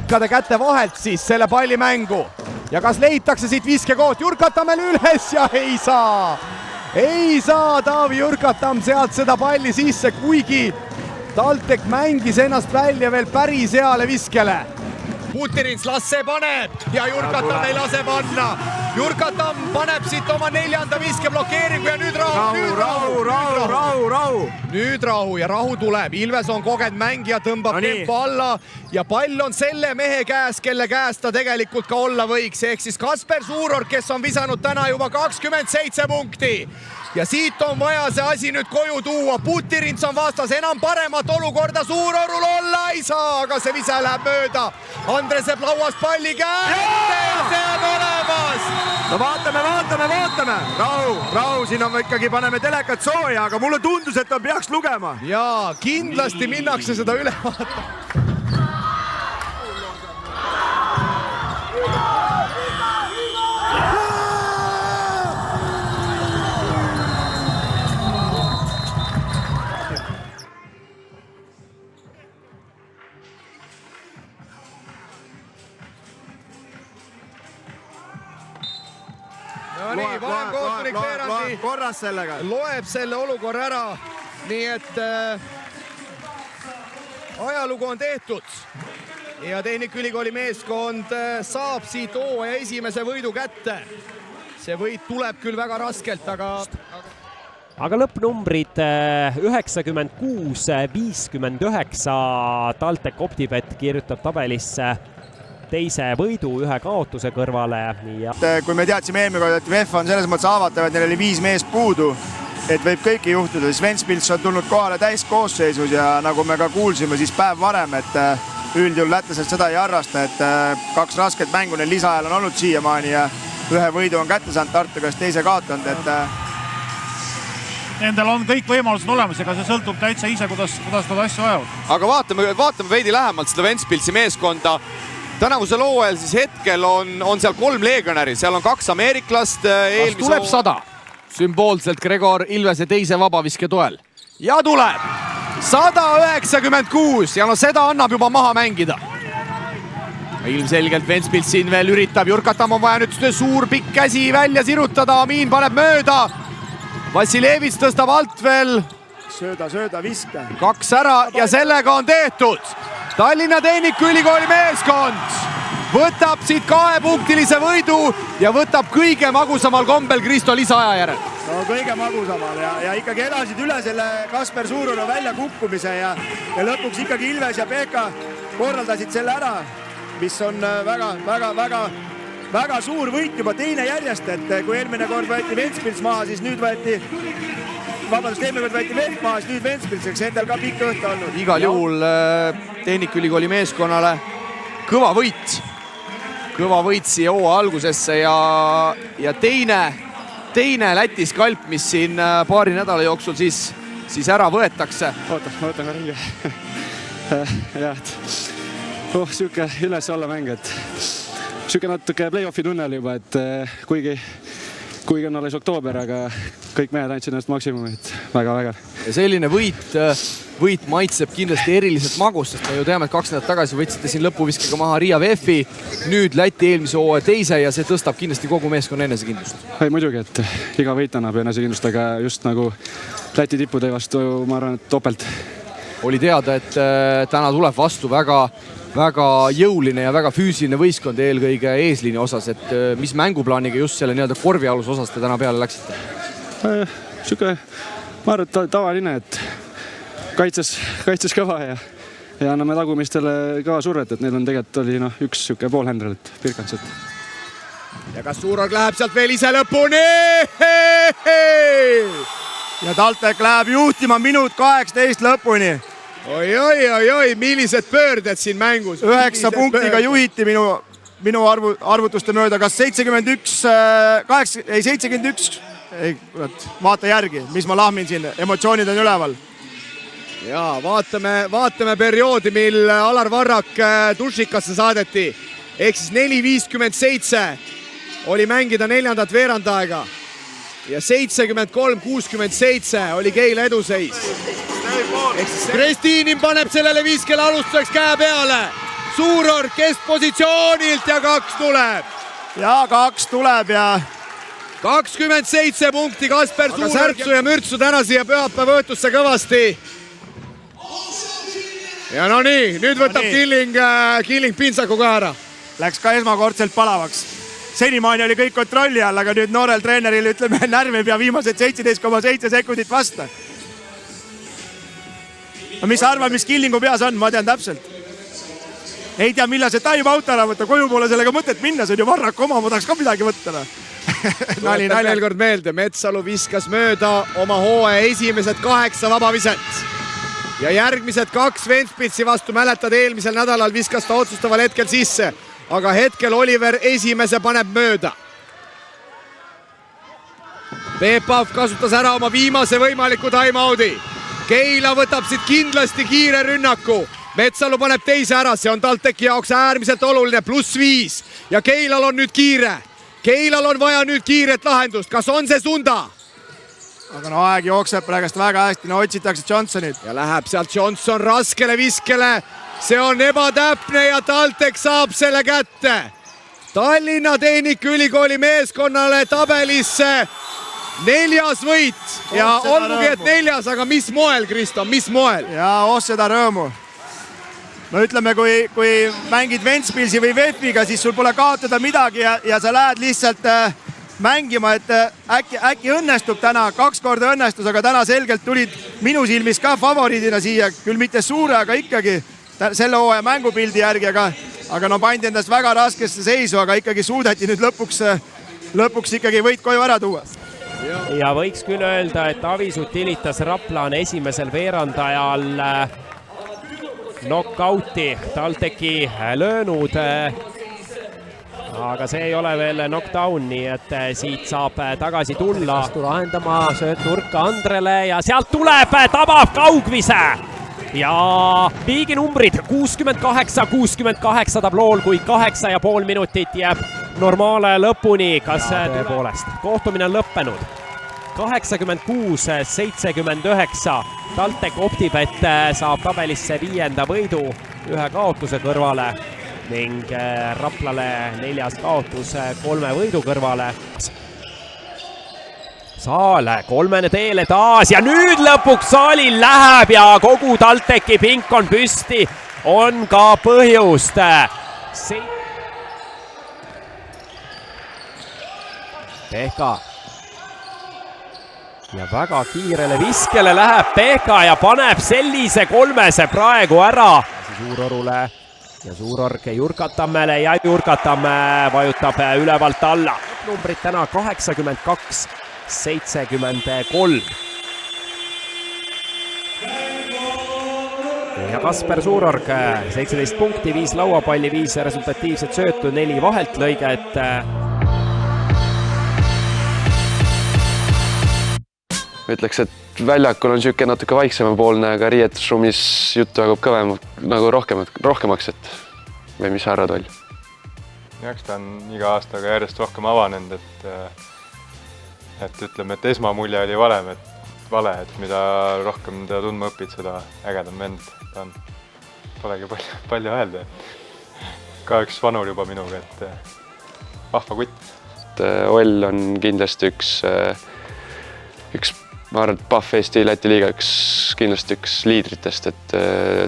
pikkade käte vahelt siis selle palli mängu. Ja kas leitakse siit viskekoot Jurkatamäel üles ja ei saa. Ei saa Taavi Jurkatam sealt seda palli sisse, kuigi TalTech mängis ennast välja veel päris heale viskele. Putirins lasse paneb ja Jurkatam ei lase panna. Jurkatam paneb siit oma 4. viske blokeeringu ja nüüd rahu. Nüüd rahu ja rahu tuleb. Ilves on kogenud mängija, tõmbab tempo alla ja pall on selle mehe käes, kelle käes ta tegelikult ka olla võiks. Ehk siis Kasper Suuror, kes on visanud täna juba 27 punkti. Ja siit on vaja see asi nüüd koju tuua. Putirins on vastas, enam paremat olukorda Suurorul olla ei saa, aga see vise läheb mööda. Andreseb lauas palli kätte ja see on olemas. No vaatame. Rahu, siin on ikkagi paneme telekat sooja, aga mulle tundus, et ta peaks lugema. Jaa, kindlasti minnakse seda üle vaatama. No nii, vanemkohtunik Veerandi korras sellega. Loeb selle olukorra ära, nii et ajalugu on tehtud ja Tehnikaülikooli meeskond saab siit hooaja esimese võidu kätte. See võit tuleb küll väga raskelt, aga lõppnumbrid 96-59 TalTech Optibet kirjutab tabelisse teise võidu ühe kaotuse kõrvale. Kui me teadsime eelmine kord, et VEF on selles mõttes avatav, et neil oli 5 meest puudu, et võib kõike juhtuda, siis Ventspils on tulnud kohale täiskoosseisus ja nagu me ka kuulsime, siis päev varem, et üldjuhul lätlased seda ei harrasta, et 2 rasket mängu neil lisaajal on olnud siiamaani ja ühe võidu on kätte saanud Tartu käest, teise kaotanud, et Nendel on kõik võimalused olemas, ega see sõltub täitsa ise, kuidas nad asju ajavad. Aga vaatame veidi lähemalt seda Ventspilsi meeskonda. Tänavusel hooajal siis hetkel on seal 3 legionäri, seal on 2 ameeriklast. Kas tuleb 100? Sümboolselt Gregor Ilvese teise vabaviske toel. Ja tuleb 196 ja no seda annab juba maha mängida. Ilmselgelt Ventspils siin veel üritab, Jurkatam on vaja nüüd suur pikk käsi välja sirutada, Amiin paneb mööda. Vassilevits tõstab alt veel. Sööda viska. 2 ära ja sellega on tehtud. Tallinna Tehnikaülikooli meeskond võtab siit 2-punktilise võidu ja võtab kõige magusamal kombel Kristo lisaaja järel. No kõige magusamal ja ikkagi elasid üle selle Kasper Suuroru välja kukkumise ja lõpuks ikkagi Ilves ja Pekka korraldasid selle ära, mis on väga suur võit juba teine järjest, et kui eelmine kord võeti Ventspils maha, siis nüüd võeti VEF maha, siis nüüd Ventspils, eks endal ka pikk õhtu olnud. Igal juhul Tehnikaülikooli meeskonnale kõva võit siia hooaja algusesse ja teine Läti skalp, mis siin paari nädala jooksul siis ära võetakse. Ootan ka ringi. Siuke üles alla mäng, et siuke natuke play-offi tunnel juba, et kuigi on alles oktoober, aga kõik mehed andsid ennast maksimumit väga. Ja selline võit maitseb kindlasti eriliselt magus, sest me ju teame, et 2 nädalat tagasi võtsite siin lõpuviskega maha Riia VEF-i, nüüd Läti eelmise hooaja teise ja see tõstab kindlasti kogu meeskonna enesekindlust. Ei muidugi, et iga võit annab enesekindlust, aga just nagu Läti tippude vastu, ma arvan, et topelt. Oli teada, et täna tuleb vastu väga jõuline ja väga füüsiline võistkond eelkõige eesliini osas, et mis mänguplaaniga just selle nii-öelda korvialuse osas te täna peale läksite? Siuke, ma arvan, et tavaline, et kaitses kõva ja anname tagumistele ka survet, et neil on tegelikult oli üks siuke poolhändrelit Pirkantselt. Ja kas Suurorg läheb sealt veel ise lõpuni? Ja TalTech läheb juhtima minut 18 lõpuni. Oi, millised pöörded siin mängus. 9 punktiga juhiti minu arvutuste mööda, kas 71, vaata järgi, mis ma lahmin siin, emotsioonid on üleval. Ja vaatame perioodi, mil Alar Varrak Dušikasse saadeti. Ehk siis 4.57 oli mängida 4. veerandaega ja 73-67 oli Keila eduseis. Krestiinin paneb sellele viskele alustuseks käe peale. Suurorg keskpositsioonilt ja 2 tuleb. ja 2 tuleb ja 27 punkti Kasper Suurorg. Särtsu ja mürtsu täna siia pühapäeva õhtusse kõvasti. Ja no nii, nüüd võtab Killing pintsaku ka ära. Läks ka esmakordselt palavaks. Senimaani oli kõik kontrolli all, aga nüüd noorel treeneril ütleme närvi pea viimased 17,7 sekundit vasta. No mis sa arvad, mis Killingu peas on? Ma tean täpselt. Ei tea, millal see time out ära võtta. Koju poole sellega mõtet minna, see on ju Varraku oma, ma tahaks ka midagi võtta. Tuletan veel kord meelde, Metsalu viskas mööda oma hooaja esimesed 8 vabaviset. Ja järgmised 2 Ventspilsi vastu, mäletad, eelmisel nädalal viskas ta otsustaval hetkel sisse. Aga hetkel Oliver esimese paneb mööda. Peepav kasutas ära oma viimase võimaliku time-out'i. Keila võtab siit kindlasti kiire rünnaku. Metsalu paneb teise ära, see on TalTechi jaoks äärmiselt oluline, +5. Ja Keilal on nüüd kiire. Keilal on vaja nüüd kiiret lahendust. Kas on see Sunda? Aga no aeg jookseb praegust väga hästi, no otsitakse Johnsonit. Ja läheb sealt Johnson raskele viskele. See on ebatäpne ja TalTech saab selle kätte. Tallinna Tehnikaülikooli meeskonnale tabelisse 4. võit. Ja olgugi, et 4, aga mis moel, Kristo, mis moel? Ja seda rõõmu. No ütleme, kui mängid Ventspilsi või VEF-iga, siis sul pole kaotada midagi ja sa lähed lihtsalt mängima, et äkki õnnestub täna, 2 korda õnnestus, aga täna selgelt tulid minu silmis ka favoriidina siia, küll mitte suure, aga ikkagi selle hooaja mängupildi järgi, aga no pandi endast väga raskesse seisu, aga ikkagi suudeti nüüd lõpuks ikkagi võit koju ära tuua. Ja võiks küll öelda, et Avis Utilitas Rapla on esimesel veerandajal knockouti TalTechi löönud. Aga see ei ole veel knockdown, nii et siit saab tagasi tulla. Lahendama sööt nurka Andrele ja sealt tuleb, tabab kaugvise. Ja viiginumbrid 68-68 tablool, kui 8,5 minutit jääb normaale lõpuni. Kas tõepoolest kohtumine on lõppenud? 86-79. TalTech Optibet saab tabelisse 5. võidu 1 kaotuse kõrvale ning Raplale 4. kaotus 3 võidu kõrvale. Saal 3. teele taas ja nüüd lõpuks Saalil läheb ja kogu TalTechi pink on püsti. On ka põhjust. Pehka. Ja väga kiirele viskele läheb Pehka ja paneb sellise 3 praegu ära. Suurorule ja Suurorg Jurkatammele ja Jurkatamme vajutab ülevalt alla. Numbrid täna 82-73. Ja Kasper Suurorg 17 punkti, 5 lauapalli, 5 resultatiivset söötu, 4 vahelt lõiget. Ütleks, et väljakul on siuke natuke vaiksemapoolne, aga riietusruumis juttu jagub kõvem, nagu rohkemaks, et või mis sa arvad, Oll? Eks ta on iga aastaga järjest rohkem avanenud, et ütleme, et esmamulje oli vale, et mida rohkem teda tundma õpid, seda ägedam vend ta on. Polegi palju öelda, et ka üks vanur juba minuga, et vahva kutt. Oll on kindlasti üks ma arvan, et Pahv Eesti Läti liiga kindlasti üks liidritest, et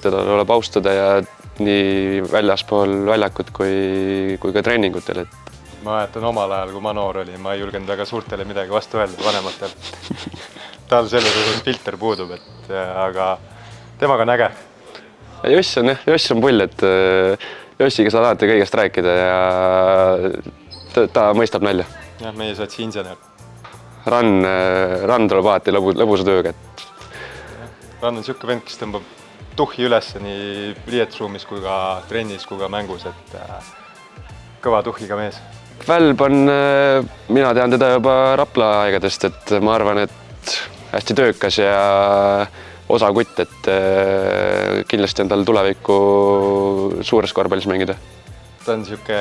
teda tuleb austada ja nii väljaspool väljakut kui ka treeningutel. Ma mäletan omal ajal, kui ma noor olin, ma ei julgenud väga suurtele midagi vastu öelda vanematel. Tal selles osas filter puudub, aga temaga on äge. Joss on pull, et Jossiga saad alati kõigest rääkida ja ta mõistab nalja. Jah, meie satsi insener. Rand tuleb alati lõbusa tööga. Rand on siuke vend, kes tõmbab tuhhi üles nii riietusruumis kui ka trennis kui ka mängus, et kõva tuhhiga mees. Välb on, mina tean teda juba Rapla aegadest, et ma arvan, et hästi töökas ja osakutt, et kindlasti on tal tulevikku suures korvpallis mängida. Ta on siuke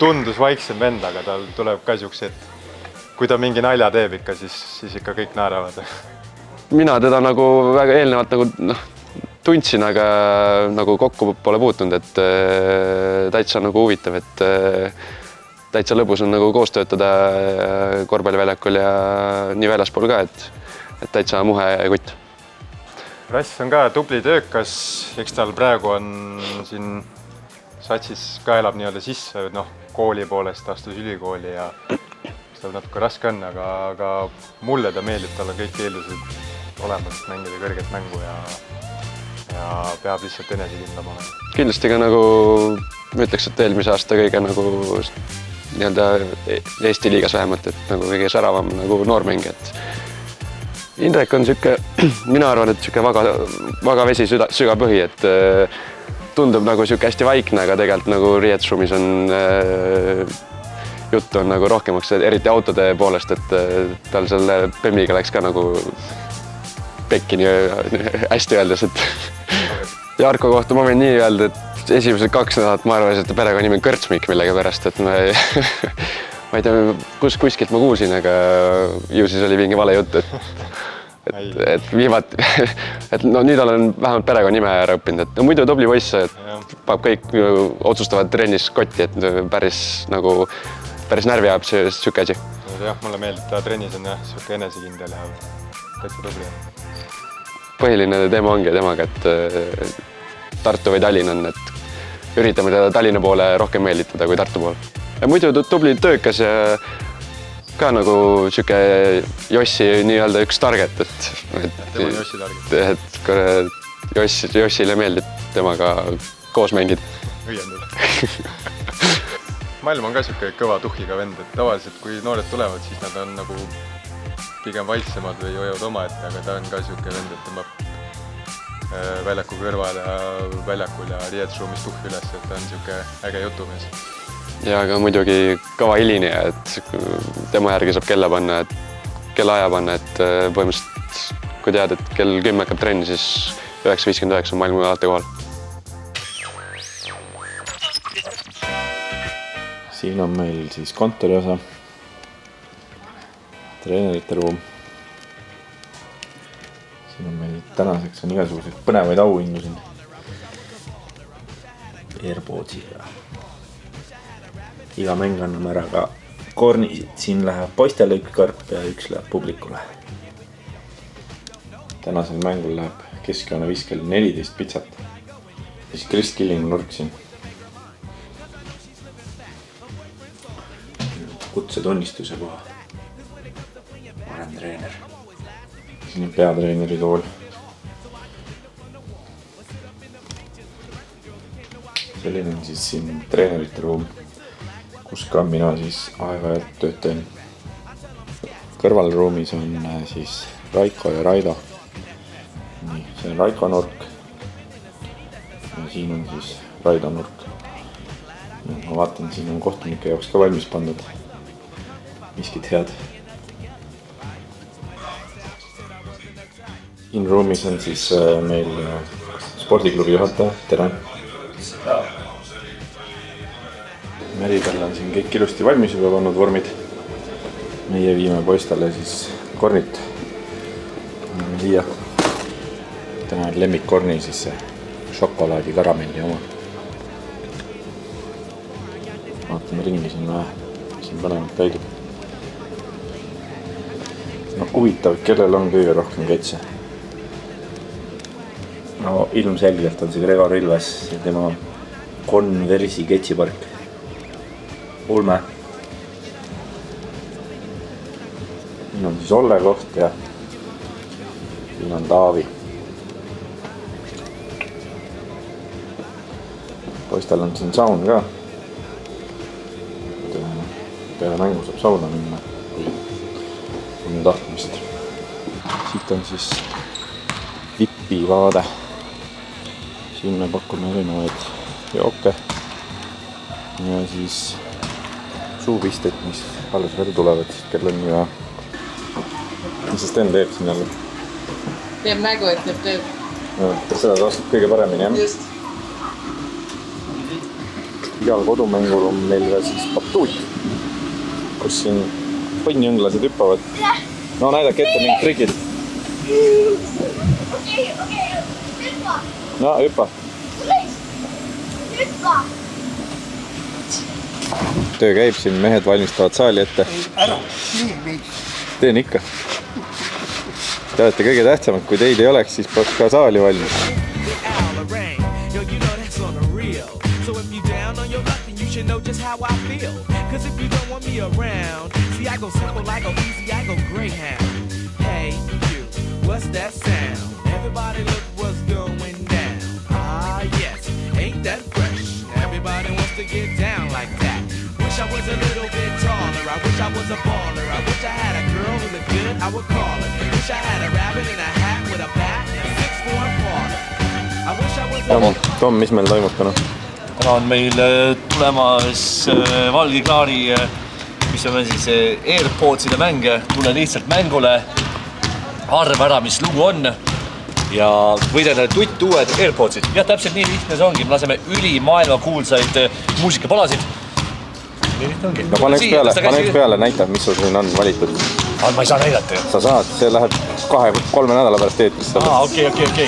tundus vaiksem vend, aga tal tuleb ka siuksed, kui ta mingi nalja teeb ikka, siis ikka kõik naeravad. Mina teda nagu väga eelnevalt tundsin, aga nagu kokku pole puutunud, et täitsa nagu huvitav, et täitsa lõbus on nagu koos töötada korvpalliväljakul ja nii väljaspool ka, et täitsa muhe kutt. Rass on ka tubli töökas, eks tal praegu on siin satsis ka elab nii-öelda sisse, kooli poolest astus ülikooli ja tal natuke raske on, aga mulle ta meeldib, tal on kõik eeldused olemas, mängida kõrget mängu ja peab lihtsalt enesekindlam olema. Kindlasti ka nagu, ma ütleks, et eelmise aasta kõige nagu nii-öelda Eesti liigas vähemalt, et nagu kõige säravam nagu noormäng, et Indrek on siuke, mina arvan, et siuke vaga vesi sügapõhi, et tundub nagu siuke hästi vaikne, aga tegelikult nagu riietusruumis on juttu on nagu rohkemaks, eriti autode poolest, et tal selle Pemmiga läks ka nagu pekki nii hästi öeldes, et Jarko kohta ma võin nii öelda, et esimesed 2 nädalat ma arvasin, et perekonnanimi on Kõrtsmik millega pärast, et ma ei tea, kuskilt ma kuulsin, aga ju siis oli mingi vale jutt, et viivad, et no nüüd olen vähemalt perekonnanime ära õppinud, et no muidu tubli poiss, et paneb kõik otsustavad trennis kotti, et päris närvi ajab siuke asi. Jah, mulle meeldib, ta trennis on siuke enesekindel ja täitsa tubli. Põhiline teema ongi temaga, et Tartu või Tallinn on, et üritame teda Tallinna poole rohkem meelitada kui Tartu poole. Ja muidu tubli töökas ja ka nagu siuke Jossi nii-öelda üks target, tema on Jossi target. Jossile meeldib temaga koos mängida. Õiendada. Malm on ka siuke kõva tuhhiga vend, et tavaliselt kui noored tulevad, siis nad on nagu pigem vaiksemad või hoiavad omaette, aga ta on ka siuke vend, et tõmbab väljaku kõrval ja väljakul ja riietusruumis tuhhi üles, et ta on siuke äge jutumees. Ja aga muidugi kõva hilinija, et tema järgi saab kella aja panna, et põhimõtteliselt kui tead, et kell 10 hakkab trenni, siis 9.59 on Malm alati kohal. Siin on meil siis kontoriosa, treenerite ruum. Siin on meil tänaseks on igasuguseid põnevaid auhindu siin. Airpoodsi ja iga mäng anname ära ka kornisid. Siin läheb poistele üks karp ja üks läheb publikule. Tänasel mängul läheb keskjoone viskel 14 pitsat. Siis Krist Killing nurk siin. Kutsetunnistuse koha. Varem treener. Siin on peatreeneri tool. Selline on siis siin treenerite ruum, kus ka mina siis aeg-ajalt tööd teen. Kõrvalruumis on siis Raiko ja Raido. Nii, see on Raiko nurk. Ja siin on siis Raido nurk. Ma vaatan, siin on kohtunike jaoks ka valmis pandud. Miskid head. In-ruumis on siis meil spordiklubi juhataja, tere! Meridel on siin kõik ilusti valmis juba pannud vormid. Meie viime poistele siis kornit. Siia. Täna on lemmikkorni siis see šokolaadi karamelli oma. Vaatame ringi siin vähe, siin põnevat käidub. No huvitav, kellel on kõige rohkem ketse? No ilmselgelt on see Gregor Ilves ja tema Conversi ketsipark. Ulme. Siin on siis Olle koht ja siin on Taavi. Poistel on siin saun ka. Peale mängu saab sauna minna, kui on tahtmist. Siit on siis Vipi vaade. Siin me pakume erinevaid jooke ja siis suupisted, mis alles veel tulevad, kell on ja mis siis Sten teeb siin jälle? Teeb nägu, et teeb. Seda ta oskab kõige paremini, jah? Just. Igal kodumängul on meil veel siis patuut, kus siin põnnjõnglased hüppavad. No näidake ette mingid trikid. No hüppa. Töö käib siin, mehed valmistavad saali ette. Teen ikka. Te olete kõige tähtsamad, kui teid ei oleks, siis peaks ka saali valmis. I was a little bit taller. I wish I was a baller. I wish I had a girl who looked good, I would call her. Wish I had a rabbit in a hat with a bat and a 6'4" parlor. I wish I was a... Tom, mis meil toimub täna? Täna on meil tulemas Valge Klaari, mis on siis AirPodside mänge. Tule lihtsalt mängule, arva ära, mis lugu on ja võidele tutt uued AirPodsid. Ja täpselt nii lihtne see ongi. Me laseme üli maailma kuulsaid muusikapalasid. No pane üks peale, näita, mis sul siin on valitud. Ma ei saa näidata ju. Sa saad, see läheb 2-3 nädala pärast eetrisse. Okei.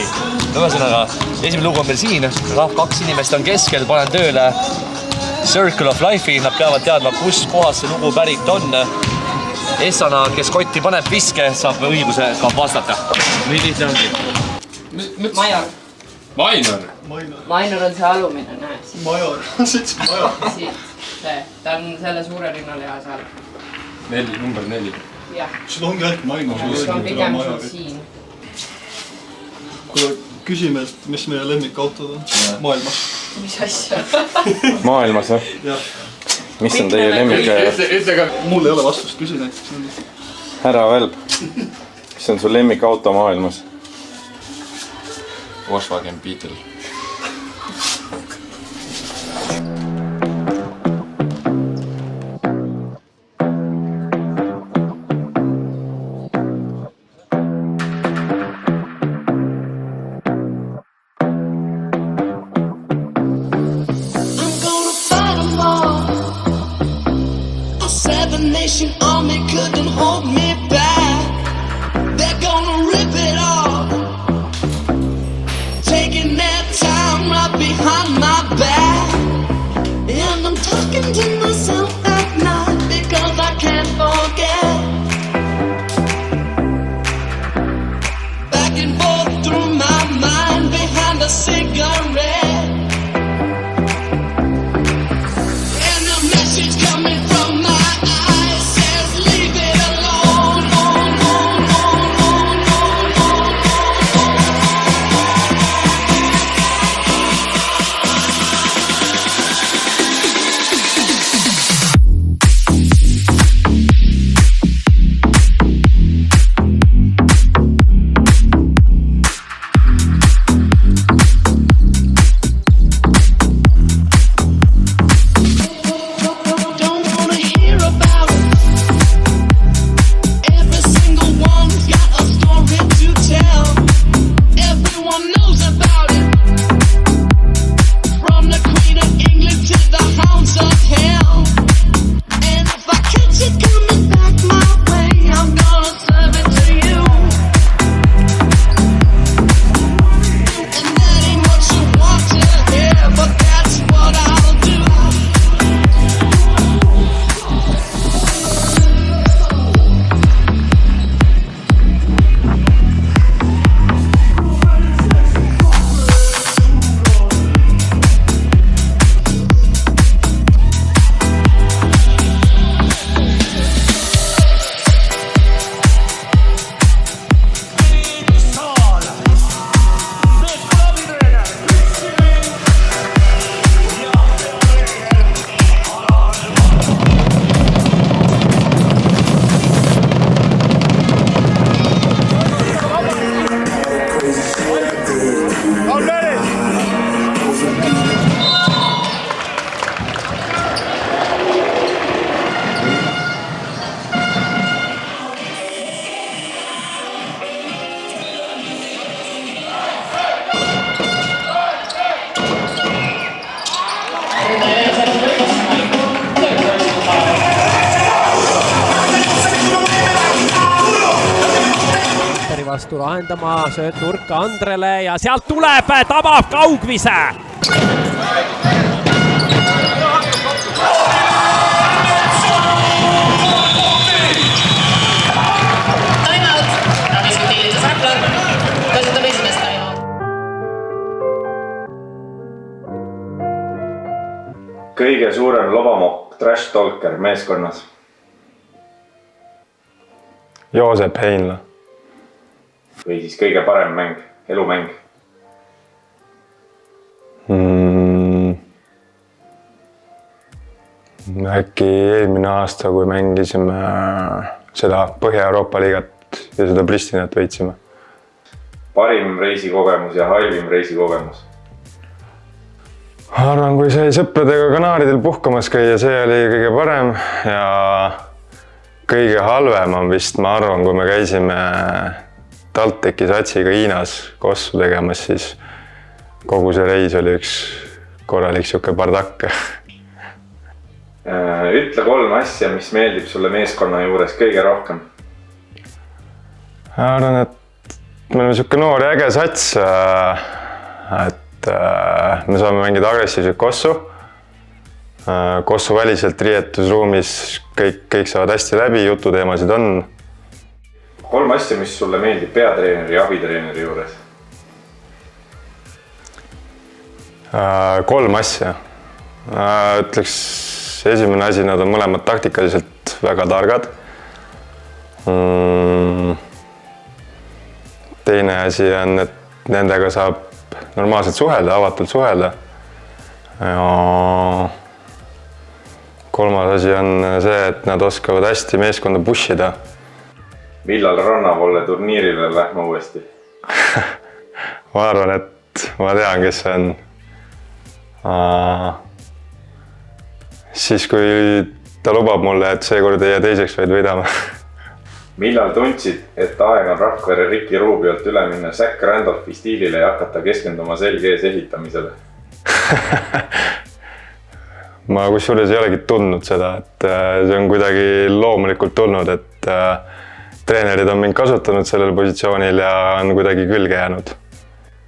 Ühesõnaga, esimene lugu on meil siin. 2 inimest on keskel, panen tööle Circle of Life'i. Nad peavad teadma, kus kohas see lugu pärit on. Essana, kes kotti paneb viske, saab õiguse ka vastata. Nii lihtne ongi. Mainor on see alumine, näe. Major, siit major. Siit, see. Ta on selle suure rinnaleha seal. 4, number 4. Jah. Sul ongi ainult Mainor. See on pigem siin. Kuule, küsime, et mis meie lemmikautod on maailmas. Mis asja? Maailmas, jah? Mis on teie lemmik? Mul ei ole vastust, küsi näiteks. Härra Välb, mis on sul lemmikauto maailmas? Volkswagen Beetle. Nation army couldn't hold me back. They're gonna rip it off, taking their time right behind my back. vastu lahendama, sööt nurka Andrele ja sealt tuleb, tabab kaugvise. Kõige suurem lobamokk Trash Talker meeskonnas. Joosep Heinla. Või siis kõige parem mäng, elumäng. Äkki eelmine aasta, kui mängisime seda Põhja-Euroopa liigat ja seda Pristinat võitsime. Parim reisikogemus ja halvim reisikogemus. Arvan, kui sai sõpradega Kanaaridel puhkamas käia, see oli kõige parem ja kõige halvem on vist, ma arvan, kui me käisime TalTechi satsiga Hiinas kossu tegemas, siis kogu see reis oli üks korralik siuke bardakk. Ütle 3 asja, mis meeldib sulle meeskonna juures kõige rohkem. Arvan, et me oleme siuke noor ja äge sats, et me saame mängida agressiivselt kossu. Kossu väliselt riietusruumis kõik saavad hästi läbi, jututeemasid on. 3 asja, mis sulle meeldib peatreeneri ja abitreeneri juures? 3 asja. Ütleks esimene asi, nad on mõlemad taktikaliselt väga targad. Teine asi on, et nendega saab normaalselt suhelda, avatult suhelda. Ja 3. asi on see, et nad oskavad hästi meeskonda pushida. Millal Rannavolle turniirile lähme uuesti? Ma arvan, et ma tean, kes see on. Siis, kui ta lubab mulle, et seekord ei jää teiseks, vaid võidame. Millal tundsid, et aeg on Rakvere Ricky Rubiolt üle minna Zach Randolfi stiilile ja hakata keskenduma selg ees ehitamisele? Ma kusjuures ei olegi tundnud seda, et see on kuidagi loomulikult tulnud, et treenerid on mind kasutanud sellel positsioonil ja on kuidagi külge jäänud.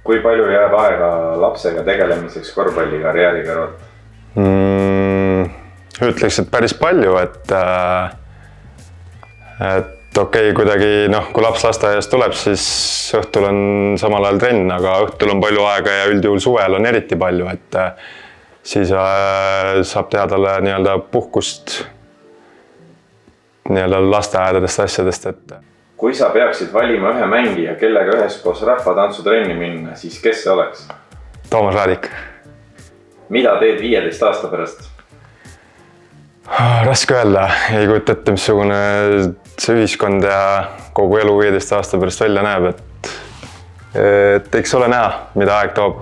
Kui palju jääb aega lapsega tegelemiseks korvpallikarjääri kõrvalt? Ütleks, et päris palju, et okei, kuidagi, kui laps lasteaiast tuleb, siis õhtul on samal ajal trenn, aga õhtul on palju aega ja üldjuhul suvel on eriti palju, et siis saab teha talle puhkust lasteaedadest asjadest. Kui sa peaksid valima ühe mängija, kellega üheskoos rahvatantsutrenni minna, siis kes see oleks? Toomas Laadik. Mida teed 15 aasta pärast? Raske öelda, ei kujuta ette, missugune see ühiskond ja kogu elu 15 aasta pärast välja näeb, et eks ole näha, mida aeg toob.